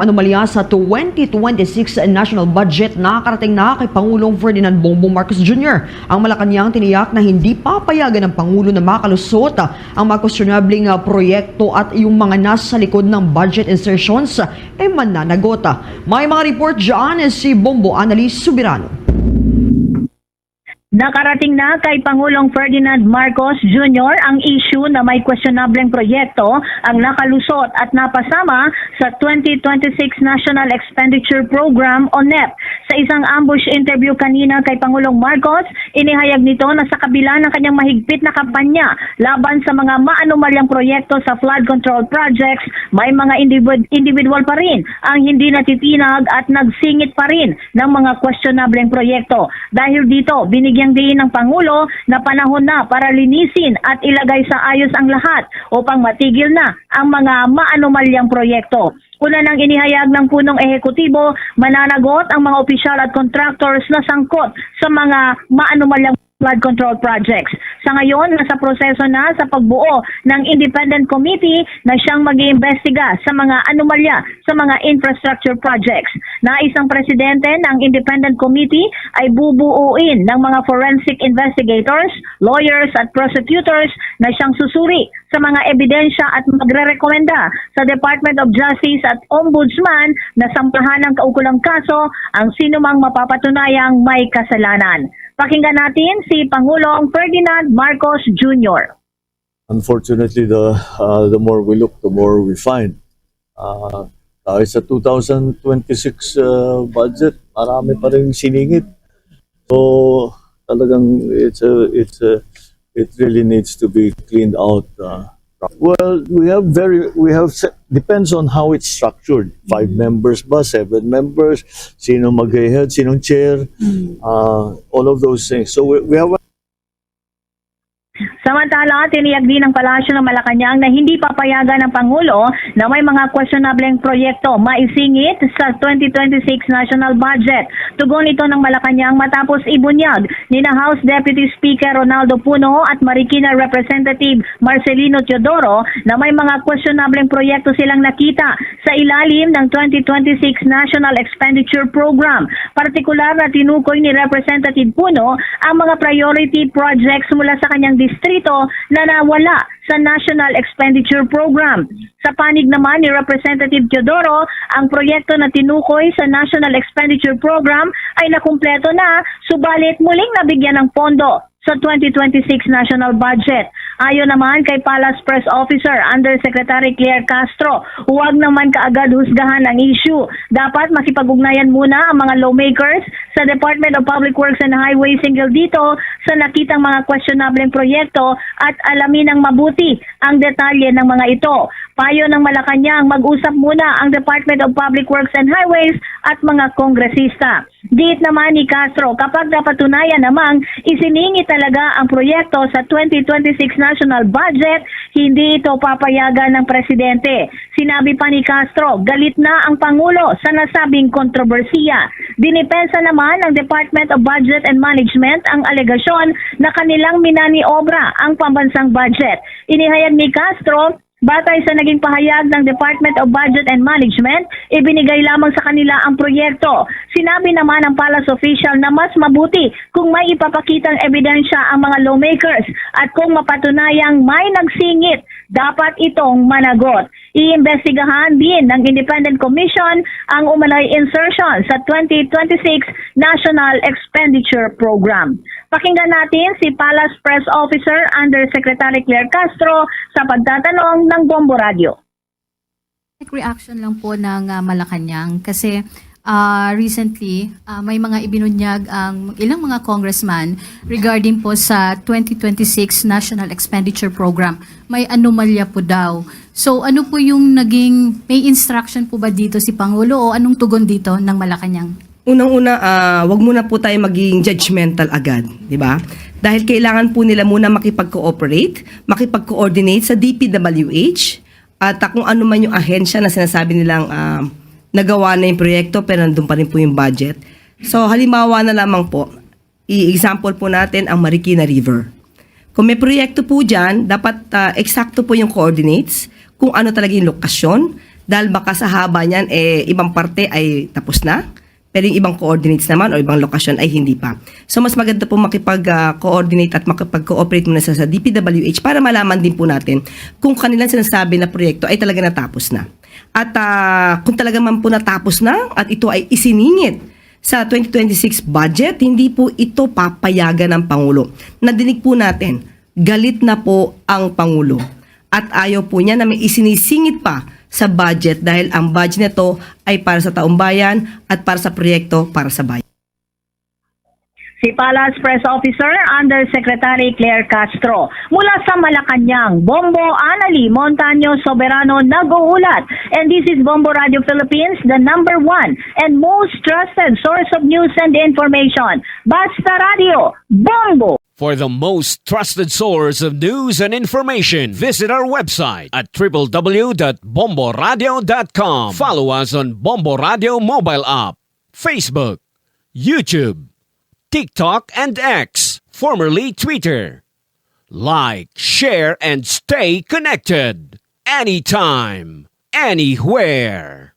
anumang anomalya sa 2026 national budget nakakarating na kay Pangulong Ferdinand Bongbong Marcos Jr. Ang Malacanang tiniyak na hindi papayagan ng Pangulo na makalusot ang mga questionabling proyekto at yung mga nasa likod ng budget insertions ay mananagota. May mga report dyan si Bombo Annalise Subirano. Nakarating na kay Pangulong Ferdinand Marcos Jr. ang issue na may questionableng proyekto ang nakalusot at napasama sa 2026 National Expenditure Program o NEP. Sa isang ambush interview kanina kay Pangulong Marcos, inihayag nito na sa kabila ng kanyang mahigpit na kampanya laban sa mga maanumalyang proyekto sa flood control projects, may mga individual pa rin ang hindi natitinag at nagsingit pa rin ng mga questionableng proyekto. Dahil dito, binigyang diin ng Pangulo na panahon na para linisin at ilagay sa ayos ang lahat upang matigil na ang mga maanumalyang proyekto. Una nang inihayag ng punong ehekutibo, mananagot ang mga opisyal at contractors na sangkot sa mga maanumalyang flood control projects. Sa ngayon, nasa proseso na sa pagbuo ng independent committee na siyang mag-iimbestiga sa mga anomalya sa mga infrastructure projects. Nais ng presidente ng independent committee ay bubuuin ng mga forensic investigators, lawyers at prosecutors na siyang susuri sa mga ebidensya at magrerekomenda sa Department of Justice at Ombudsman na sampahan ng kaukulang kaso ang sinumang mapapatunayang may kasalanan. Pakinggan natin si Pangulong Ferdinand Marcos Jr. Unfortunately, the more we look, the more we find. Sa 2026 budget, marami pa rin siningit. So talagang it really needs to be cleaned out. Well, depends on how it's structured. 5 members ba, 7 members, sino mag-head, sinong chair, all of those things. So we have. Samantala, tiniyag din ng Palasyo ng Malacanang na hindi papayagan ng Pangulo na may mga questionableng proyekto maisingit sa 2026 national budget. Tugon ito ng Malacanang matapos ibunyag ni na House Deputy Speaker Ronaldo Puno at Marikina Representative Marcelino Teodoro na may mga questionableng proyekto silang nakita sa ilalim ng 2026 National Expenditure Program. Partikular na tinukoy ni Representative Puno ang mga priority projects mula sa kanyang distrito na nawala sa National Expenditure Program. Sa panig naman ni Representative Teodoro, ang proyekto na tinukoy sa National Expenditure Program ay nakumpleto na, subalit muling nabigyan ng pondo sa 2026 national budget. Ayon naman kay Palace Press Officer Undersecretary Claire Castro, huwag naman kaagad husgahan ang issue. Dapat makipag-ugnayan muna ang mga lawmakers sa Department of Public Works and Highways hinggil dito sa nakitang mga questionableng proyekto at alamin ng mabuti ang detalye ng mga ito. Payo ng Malacanang, mag-usap muna ang Department of Public Works and Highways at mga kongresista. Diit naman ni Castro, kapag napatunayan namang isiningi talaga ang proyekto sa 2026 national budget, hindi ito papayagan ng presidente. Sinabi pa ni Castro, galit na ang Pangulo sa nasabing kontrobersiya. Dinipensa naman ng Department of Budget and Management ang alegasyon na kanilang minaniobra ang pambansang budget. Inihayag ni Castro, batay sa naging pahayag ng Department of Budget and Management, ibinigay lamang sa kanila ang proyekto. Sinabi naman ng Palace official na mas mabuti kung may ipapakitang ebidensya ang mga lawmakers at kung mapatunayang may nagsingit, dapat itong managot. Iimbestigahan din ng Independent Commission ang umanay insertion sa 2026 National Expenditure Program. Pakinggan natin si Palace Press Officer Undersecretary Claire Castro sa pagtatanong ng Bombo Radio. Reaction lang po ng Malacanang kasi recently may mga ibinunyag ang ilang mga congressman regarding po sa 2026 National Expenditure Program. May anomalya po daw. So ano po yung may instruction po ba dito si Pangulo o anong tugon dito ng Malacanang? Unang-una, wag muna po tayo maging judgmental agad, di ba? Dahil kailangan po nila muna makipag-cooperate, makipag-coordinate sa DPWH at kung ano man yung ahensya na sinasabi nilang nagawa na yung proyekto pero nandun pa rin po yung budget. So halimbawa na lamang po, i-example po natin ang Marikina River. Kung may proyekto po dyan, dapat eksakto po yung coordinates, kung ano talaga yung lokasyon, Dahil baka sa haba niyan, ibang parte ay tapos na, pero yung ibang coordinates naman o ibang lokasyon ay hindi pa. So mas maganda po makipag-coordinate at makipag-cooperate muna sa DPWH para malaman din po natin kung kanilang sinasabi na proyekto ay talaga natapos na. At kung talaga man po natapos na at ito ay isiningit sa 2026 budget, hindi po ito papayagan ng Pangulo. Nadinig po natin, galit na po ang Pangulo. At ayaw po niya na may isinisingit pa sa budget dahil ang budget nito ay para sa taong bayan at para sa proyekto para sa bayan. Si Palace Press Officer Undersecretary Claire Castro. Mula sa Malacanang, Bombo Anali Montaño Soberano nag-uulat. And this is Bombo Radio Philippines, the #1 and most trusted source of news and information. Basta Radio, Bombo! For the most trusted source of news and information, visit our website at www.bomboradio.com. Follow us on Bombo Radio mobile app, Facebook, YouTube, TikTok, and X, formerly Twitter. Like, share, and stay connected. Anytime, anywhere.